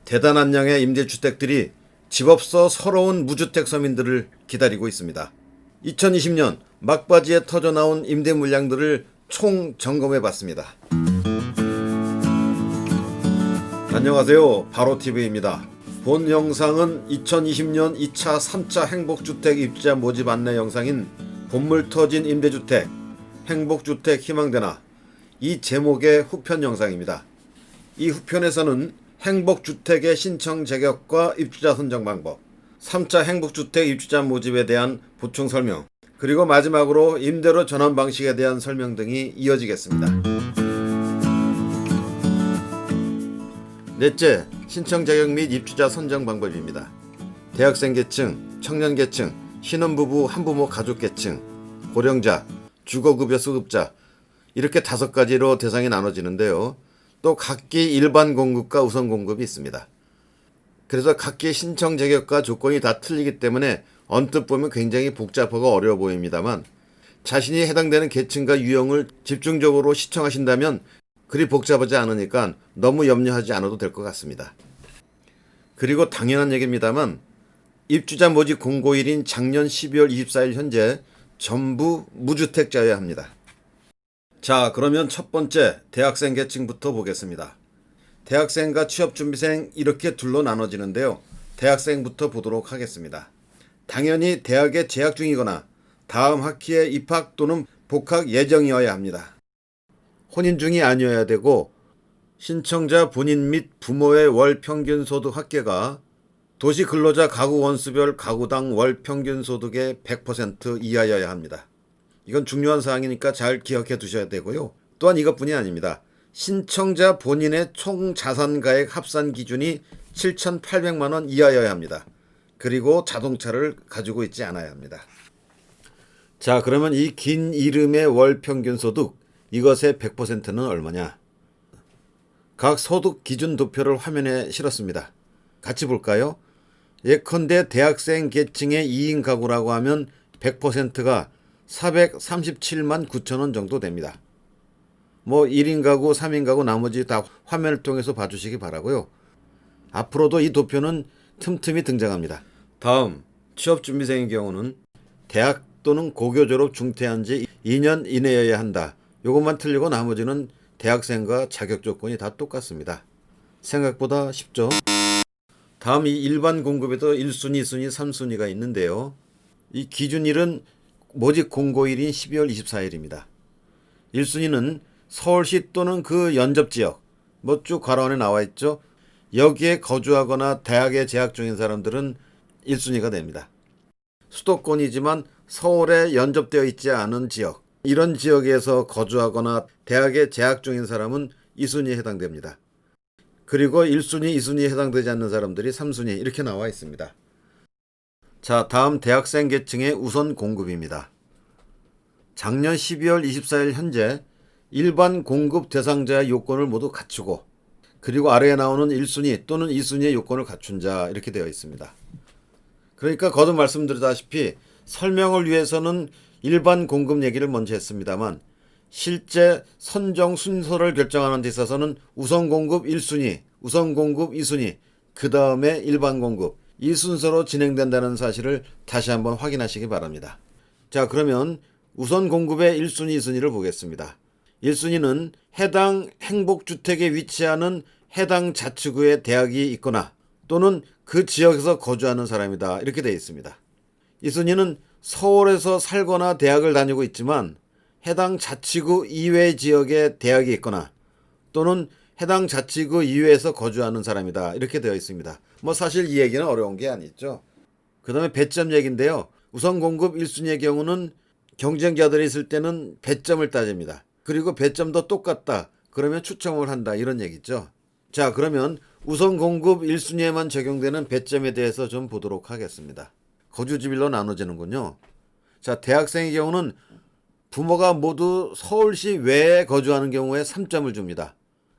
대단한 양의 임대주택들이 집 없어 서러운 무주택 서민들을 기다리고 있습니다. 2020년 막바지에 터져나온 임대 물량들을 총 점검해 봤습니다. 안녕하세요. 바로TV입니다. 본 영상은 2020년 2차, 3차 행복주택 입주자 모집 안내 영상인 본물 터진 임대주택, 행복주택 희망되나 이 제목의 후편 영상입니다. 이 후편에서는 행복주택의 신청 자격과 입주자 선정 방법, 3차 행복주택 입주자 모집에 대한 보충 설명, 그리고 마지막으로 임대료 전환 방식에 대한 설명 등이 이어지겠습니다. 넷째, 신청 자격 및 입주자 선정 방법입니다. 대학생 계층, 청년 계층, 신혼부부, 한부모 가족 계층, 고령자, 주거급여 수급자 이렇게 5가지로 대상이 나눠지는데요. 또 각기 일반 공급과 우선 공급이 있습니다. 그래서 각기 신청 자격과 조건이 다 틀리기 때문에 언뜻 보면 굉장히 복잡하고 어려워 보입니다만 자신이 해당되는 계층과 유형을 집중적으로 시청하신다면 그리 복잡하지 않으니까 너무 염려하지 않아도 될 것 같습니다. 그리고 당연한 얘기입니다만 입주자 모집 공고일인 작년 12월 24일 현재 전부 무주택자여야 합니다. 자, 그러면 첫 번째 대학생 계층부터 보겠습니다. 대학생과 취업준비생 이렇게 둘로 나눠지는데요. 대학생부터 보도록 하겠습니다. 당연히 대학에 재학 중이거나 다음 학기에 입학 또는 복학 예정이어야 합니다. 혼인 중이 아니어야 되고 신청자 본인 및 부모의 월 평균 소득 합계가 도시근로자 가구 원수별 가구당 월 평균 소득의 100% 이하여야 합니다. 이건 중요한 사항이니까 잘 기억해 두셔야 되고요. 또한 이것뿐이 아닙니다. 신청자 본인의 총 자산가액 합산 기준이 7,800만 원 이하여야 합니다. 그리고 자동차를 가지고 있지 않아야 합니다. 자, 그러면 이 긴 이름의 월 평균 소득, 이것의 100%는 얼마냐? 각 소득 기준 도표를 화면에 실었습니다. 같이 볼까요? 예컨대 대학생 계층의 2인 가구라고 하면 100%가 437만 9천 원 정도 됩니다. 1인 가구, 3인 가구 나머지 다 화면을 통해서 봐주시기 바라고요. 앞으로도 이 도표는 틈틈이 등장합니다. 다음, 취업준비생의 경우는 대학 또는 고교 졸업 중퇴한 지 2년 이내여야 한다. 이것만 틀리고 나머지는 대학생과 자격 조건이 다 똑같습니다. 생각보다 쉽죠? 다음 이 일반 공급에도 1순위, 2순위, 3순위가 있는데요. 이 기준일은 모집 공고일인 12월 24일입니다. 1순위는 서울시 또는 그 연접지역, 쭉 괄호안에 나와 있죠. 여기에 거주하거나 대학에 재학 중인 사람들은 1순위가 됩니다. 수도권이지만 서울에 연접되어 있지 않은 지역, 이런 지역에서 거주하거나 대학에 재학 중인 사람은 2순위에 해당됩니다. 그리고 1순위, 2순위에 해당되지 않는 사람들이 3순위 이렇게 나와 있습니다. 자, 다음 대학생 계층의 우선 공급입니다. 작년 12월 24일 현재 일반 공급 대상자의 요건을 모두 갖추고 그리고 아래에 나오는 1순위 또는 2순위의 요건을 갖춘 자 이렇게 되어 있습니다. 그러니까 거듭 말씀드리다시피 설명을 위해서는 일반 공급 얘기를 먼저 했습니다만 실제 선정 순서를 결정하는 데 있어서는 우선 공급 1순위, 우선 공급 2순위, 그 다음에 일반 공급 이 순서로 진행된다는 사실을 다시 한번 확인하시기 바랍니다. 자, 그러면 우선 공급의 1순위, 2순위를 보겠습니다. 1순위는 해당 행복주택에 위치하는 해당 자치구에 대학이 있거나 또는 그 지역에서 거주하는 사람이다 이렇게 되어 있습니다. 2순위는 서울에서 살거나 대학을 다니고 있지만 해당 자치구 이외 지역에 대학이 있거나 또는 해당 자치구 이외에서 거주하는 사람이다 이렇게 되어 있습니다. 사실 이 얘기는 어려운 게 아니죠. 그 다음에 배점 얘기인데요. 우선 공급 1순위의 경우는 경쟁자들이 있을 때는 배점을 따집니다. 그리고 배점도 똑같다. 그러면 추첨을 한다 이런 얘기죠. 자, 그러면 우선 공급 1순위에만 적용되는 배점에 대해서 좀 보도록 하겠습니다. 거주지별로 나눠지는군요. 자, 대학생의 경우는 부모가 모두 서울시 외에 거주하는 경우에 3점을 줍니다.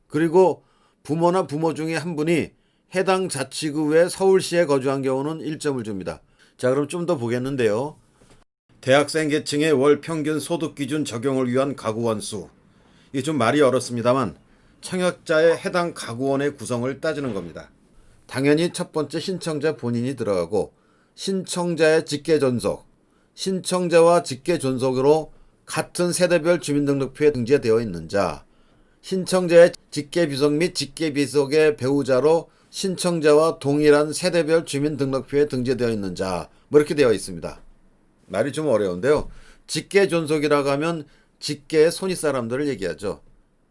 그리고 부모나 부모 중에 한 분이 해당 자치구 외 서울시에 거주한 경우는 1점을 줍니다. 자, 그럼 좀 더 보겠는데요. 대학생 계층의 월 평균 소득 기준 적용을 위한 가구원 수. 이게 좀 말이 어렵습니다만 청약자의 해당 가구원의 구성을 따지는 겁니다. 당연히 첫 번째 신청자 본인이 들어가고 신청자의 직계 존속, 신청자와 직계 존속으로 같은 세대별 주민등록표에 등재되어 있는 자, 신청자의 직계 비속 및 직계 비속의 배우자로 신청자와 동일한 세대별 주민등록표에 등재되어 있는 자, 뭐 이렇게 되어 있습니다. 말이 좀 어려운데요. 직계 존속이라고 하면 직계의 손윗 사람들을 얘기하죠.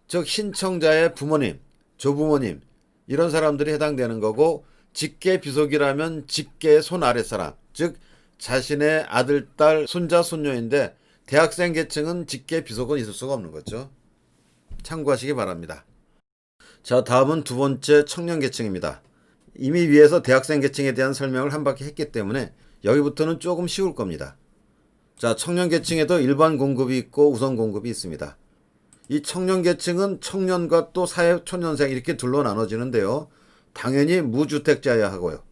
즉 신청자의 부모님, 조부모님 이런 사람들이 해당되는 거고, 직계 비속이라면 직계의 손 아랫사람, 즉 자신의 아들, 딸, 손자, 손녀인데 대학생 계층은 직계 비속은 있을 수가 없는 거죠. 참고하시기 바랍니다. 자, 다음은 두 번째 청년 계층입니다. 이미 위에서 대학생 계층에 대한 설명을 한 바퀴 했기 때문에 여기부터는 조금 쉬울 겁니다. 자, 청년 계층에도 일반 공급이 있고 우선 공급이 있습니다. 이 청년 계층은 청년과 또 사회초년생 이렇게 둘로 나눠지는데요. 당연히 무주택자여야 하고요.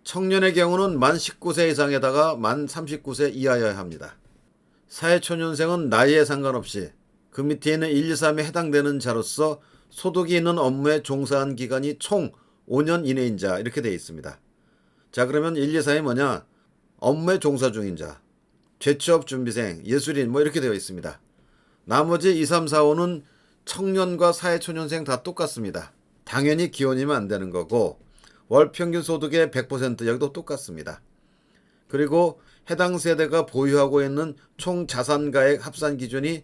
청년의 경우는 만 19세 이상에다가 만 39세 이하여야 합니다. 사회초년생은 나이에 상관없이 그 밑에 있는 1, 2, 3에 해당되는 자로서 소득이 있는 업무에 종사한 기간이 총 5년 이내인 자 이렇게 되어 있습니다. 자, 그러면 1, 2, 3이 뭐냐? 업무에 종사 중인 자, 재취업 준비생, 예술인 뭐 이렇게 되어 있습니다. 나머지 2, 3, 4, 5는 청년과 사회초년생 다 똑같습니다. 당연히 기혼이면 안 되는 거고 월평균 소득의 100% 여기도 똑같습니다. 그리고 해당 세대가 보유하고 있는 총 자산가액 합산 기준이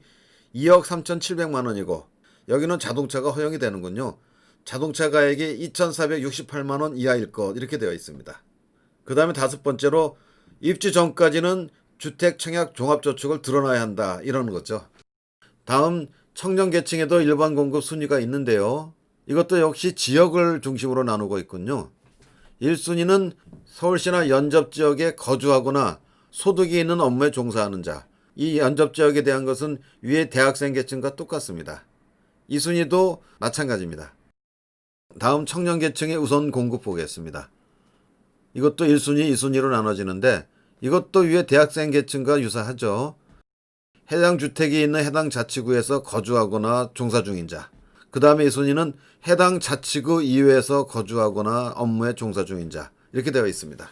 2억 3,700만 원이고 여기는 자동차가 허용이 되는군요. 자동차 가액이 2,468만 원 이하일 것 이렇게 되어 있습니다. 그 다음에 다섯 번째로 입주 전까지는 주택 청약 종합저축을 들어놔야 한다 이러는 거죠. 다음 청년 계층에도 일반 공급 순위가 있는데요. 이것도 역시 지역을 중심으로 나누고 있군요. 1순위는 서울시나 연접지역에 거주하거나 소득이 있는 업무에 종사하는 자. 이 연접지역에 대한 것은 위에 대학생 계층과 똑같습니다. 2순위도 마찬가지입니다. 다음 청년 계층의 우선 공급 보겠습니다. 이것도 1순위, 2순위로 나눠지는데 이것도 위에 대학생 계층과 유사하죠. 해당 주택이 있는 해당 자치구에서 거주하거나 종사 중인 자. 그 다음에 2순위는 해당 자치구 이외에서 거주하거나 업무에 종사 중인 자. 이렇게 되어 있습니다.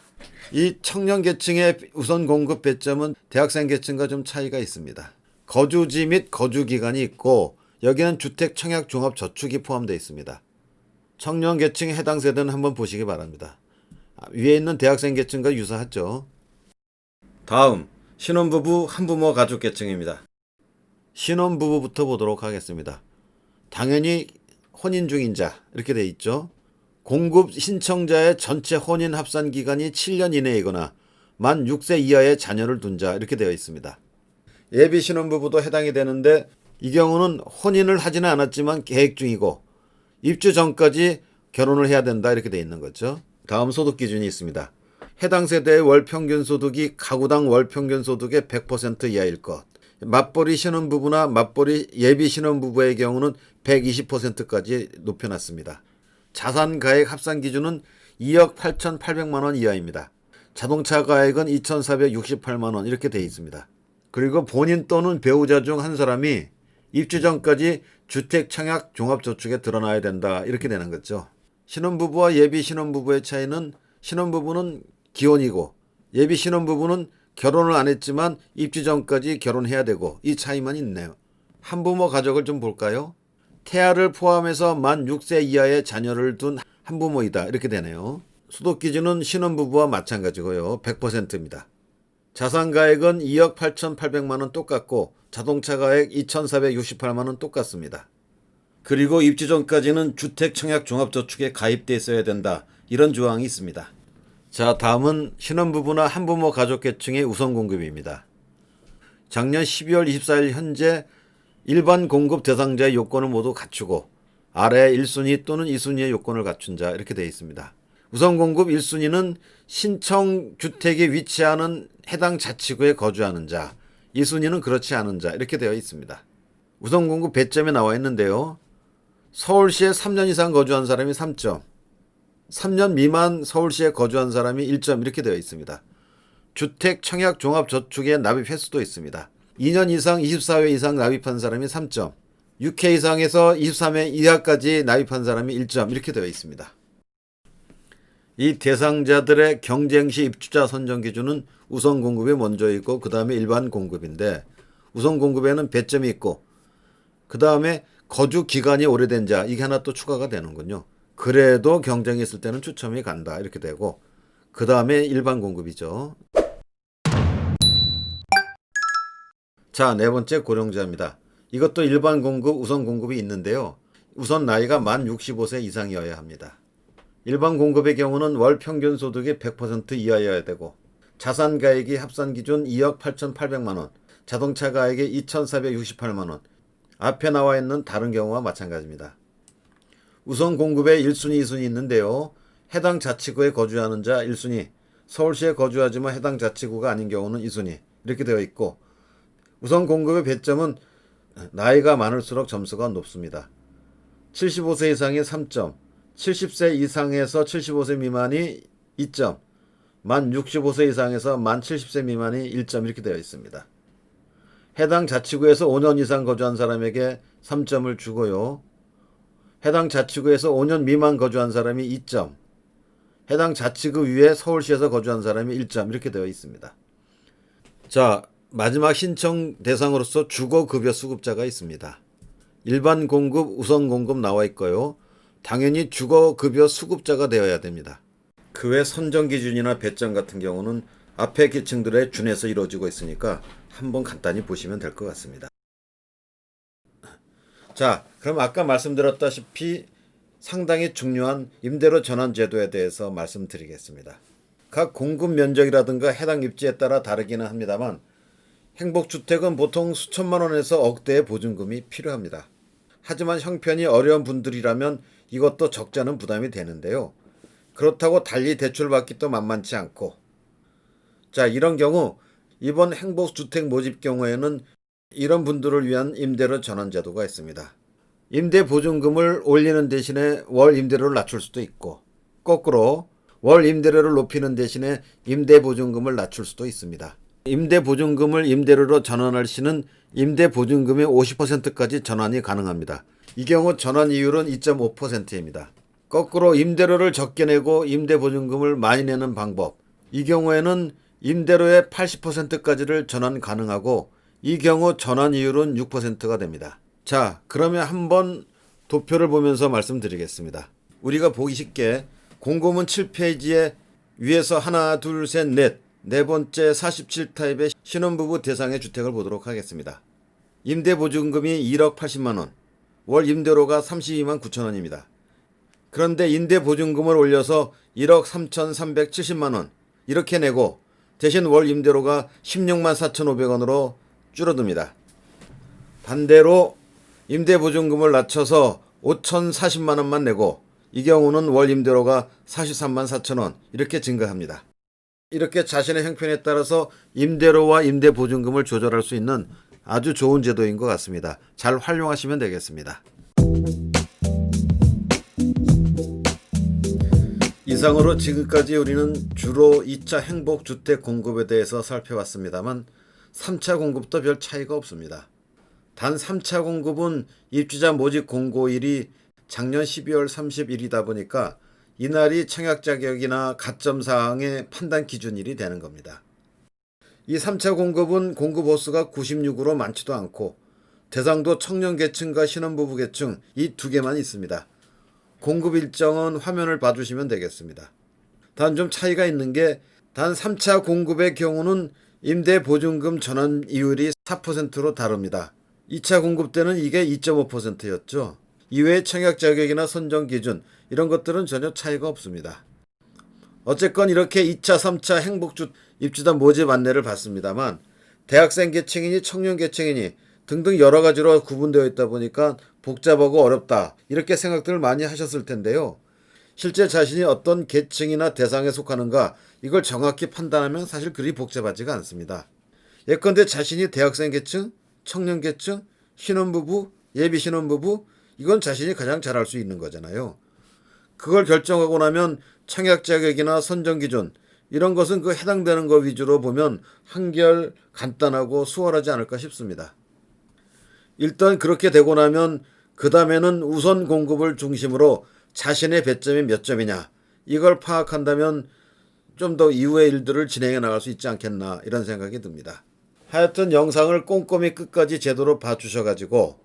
이 청년 계층의 우선 공급 배점은 대학생 계층과 좀 차이가 있습니다. 거주지 및 거주 기간이 있고 여기는 주택 청약 종합 저축이 포함되어 있습니다. 청년 계층의 해당 세대는 한번 보시기 바랍니다. 위에 있는 대학생 계층과 유사하죠. 다음 신혼부부 한부모 가족 계층입니다. 신혼부부부터 보도록 하겠습니다. 당연히 혼인 중인 자 이렇게 돼 있죠. 공급 신청자의 전체 혼인 합산 기간이 7년 이내이거나 만 6세 이하의 자녀를 둔 자 이렇게 되어 있습니다. 예비 신혼부부도 해당이 되는데 이 경우는 혼인을 하지는 않았지만 계획 중이고 입주 전까지 결혼을 해야 된다 이렇게 되어 있는 거죠. 다음 소득 기준이 있습니다. 해당 세대의 월 평균 소득이 가구당 월 평균 소득의 100% 이하일 것. 맞벌이 신혼부부나 맞벌이 예비 신혼부부의 경우는 120%까지 높여놨습니다. 자산 가액 합산 기준은 2억 8,800만 원 이하입니다. 자동차 가액은 2,468만 원 이렇게 되어 있습니다. 그리고 본인 또는 배우자 중 한 사람이 입주 전까지 주택 청약 종합저축에 들어놔야 된다 이렇게 되는 거죠. 신혼부부와 예비 신혼부부의 차이는 신혼부부는 기혼이고 예비 신혼부부는 결혼을 안 했지만 입주 전까지 결혼해야 되고 이 차이만 있네요. 한부모 가족을 좀 볼까요? 태아를 포함해서 만 6세 이하의 자녀를 둔 한부모이다 이렇게 되네요. 소득 기준은 신혼부부와 마찬가지고요. 100%입니다. 자산 가액은 2억 8,800만 원 똑같고 자동차 가액 2,468만 원 똑같습니다. 그리고 입주 전까지는 주택 청약 종합저축에 가입돼 있어야 된다 이런 조항이 있습니다. 자, 다음은 신혼부부나 한부모 가족 계층의 우선 공급입니다. 작년 12월 24일 현재 일반 공급 대상자의 요건을 모두 갖추고 아래 1순위 또는 2순위의 요건을 갖춘 자 이렇게 되어 있습니다. 우선 공급 1순위는 신청 주택이 위치하는 해당 자치구에 거주하는 자, 2순위는 그렇지 않은 자 이렇게 되어 있습니다. 우선 공급 배점에 나와 있는데요. 서울시에 3년 이상 거주한 사람이 3점, 3년 미만 서울시에 거주한 사람이 1점 이렇게 되어 있습니다. 주택 청약 종합저축에 납입 횟수도 있습니다. 2년 이상 24회 이상 납입한 사람이 3점, 6회 이상에서 23회 이하까지 납입한 사람이 1점 이렇게 되어 있습니다. 이 대상자들의 경쟁시 입주자 선정 기준은 우선 공급이 먼저 있고 그 다음에 일반 공급인데 우선 공급에는 배점이 있고 그 다음에 거주 기간이 오래된 자 이게 하나 또 추가가 되는군요. 그래도 경쟁이 있을 때는 추첨이 간다 이렇게 되고 그 다음에 일반 공급이죠. 자, 네 번째 고령자입니다. 이것도 일반 공급, 우선 공급이 있는데요. 우선 나이가 만 65세 이상이어야 합니다. 일반 공급의 경우는 월 평균 소득이 100% 이하여야 되고 자산 가액이 합산 기준 2억 8,800만 원, 자동차 가액이 2,468만 원. 앞에 나와 있는 다른 경우와 마찬가지입니다. 우선 공급에 1순위, 2순위 있는데요. 해당 자치구에 거주하는 자 1순위, 서울시에 거주하지만 해당 자치구가 아닌 경우는 2순위 이렇게 되어 있고 우선 공급의 배점은 나이가 많을수록 점수가 높습니다. 75세 이상이 3점, 70세 이상에서 75세 미만이 2점, 만 65세 이상에서 만 70세 미만이 1점 이렇게 되어 있습니다. 해당 자치구에서 5년 이상 거주한 사람에게 3점을 주고요. 해당 자치구에서 5년 미만 거주한 사람이 2점, 해당 자치구 위에 서울시에서 거주한 사람이 1점 이렇게 되어 있습니다. 자, 마지막 신청 대상으로서 주거급여 수급자가 있습니다. 일반 공급, 우선 공급 나와 있고요. 당연히 주거급여 수급자가 되어야 됩니다. 그 외 선정 기준이나 배점 같은 경우는 앞에 계층들에 준해서 이루어지고 있으니까 한번 간단히 보시면 될 것 같습니다. 자, 그럼 아까 말씀드렸다시피 상당히 중요한 임대료 전환 제도에 대해서 말씀드리겠습니다. 각 공급 면적이라든가 해당 입지에 따라 다르기는 합니다만 행복주택은 보통 수천만 원에서 억대의 보증금이 필요합니다. 하지만 형편이 어려운 분들이라면 이것도 적지 않은 부담이 되는데요. 그렇다고 달리 대출받기 또 만만치 않고 자, 이런 경우 이번 행복주택 모집 경우에는 이런 분들을 위한 임대료 전환 제도가 있습니다. 임대 보증금을 올리는 대신에 월 임대료를 낮출 수도 있고 거꾸로 월 임대료를 높이는 대신에 임대 보증금을 낮출 수도 있습니다. 임대 보증금을 임대료로 전환할 시는 임대 보증금의 50%까지 전환이 가능합니다. 이 경우 전환 이율은 2.5%입니다. 거꾸로 임대료를 적게 내고 임대 보증금을 많이 내는 방법. 이 경우에는 임대료의 80%까지를 전환 가능하고 이 경우 전환 이율은 6%가 됩니다. 자, 그러면 한번 도표를 보면서 말씀드리겠습니다. 우리가 보기 쉽게 공고문 7페이지에 위에서 하나, 둘, 셋, 넷, 네 번째 47타입의 신혼부부 대상의 주택을 보도록 하겠습니다. 임대보증금이 1억 80만 원, 월 임대료가 32만 9천 원입니다. 그런데 임대보증금을 올려서 1억 3,370만 원 이렇게 내고 대신 월 임대료가 16만 4,500원으로 줄어듭니다. 반대로 임대보증금을 낮춰서 5,040만 원만 내고 이 경우는 월 임대료가 43만 4천 원 이렇게 증가합니다. 이렇게 자신의 형편에 따라서 임대료와 임대보증금을 조절할 수 있는 아주 좋은 제도인 것 같습니다. 잘 활용하시면 되겠습니다. 이상으로 지금까지 우리는 주로 2차 행복주택 공급에 대해서 살펴봤습니다만 3차 공급도 별 차이가 없습니다. 단 3차 공급은 입주자 모집 공고일이 작년 12월 30일이다 보니까 이날이 청약 자격이나 가점 사항의 판단 기준일이 되는 겁니다. 이 3차 공급은 공급 호수가 96으로 많지도 않고 대상도 청년 계층과 신혼부부 계층 이 두 개만 있습니다. 공급 일정은 화면을 봐주시면 되겠습니다. 단 좀 차이가 있는 게 단 3차 공급의 경우는 임대보증금 전환 이율이 4%로 다릅니다. 2차 공급 때는 이게 2.5%였죠. 이외에 청약 자격이나 선정 기준 이런 것들은 전혀 차이가 없습니다. 어쨌건 이렇게 2차, 3차 행복주 입주자 모집 안내를 받습니다만 대학생 계층이니 청년 계층이니 등등 여러 가지로 구분되어 있다 보니까 복잡하고 어렵다 이렇게 생각들을 많이 하셨을 텐데요. 실제 자신이 어떤 계층이나 대상에 속하는가 이걸 정확히 판단하면 사실 그리 복잡하지가 않습니다. 예컨대 자신이 대학생 계층, 청년 계층, 신혼부부, 예비 신혼부부 이건 자신이 가장 잘 알 수 있는 거잖아요. 그걸 결정하고 나면 청약 자격이나 선정 기준 이런 것은 그 해당되는 것 위주로 보면 한결 간단하고 수월하지 않을까 싶습니다. 일단 그렇게 되고 나면 그 다음에는 우선 공급을 중심으로 자신의 배점이 몇 점이냐 이걸 파악한다면 좀 더 이후의 일들을 진행해 나갈 수 있지 않겠나 이런 생각이 듭니다. 하여튼 영상을 꼼꼼히 끝까지 제대로 봐주셔가지고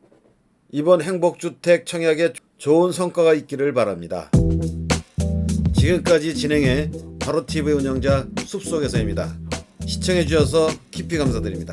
이번 행복주택 청약에 좋은 성과가 있기를 바랍니다. 지금까지 진행해 바로TV 운영자 숲속에서입니다. 시청해주셔서 깊이 감사드립니다.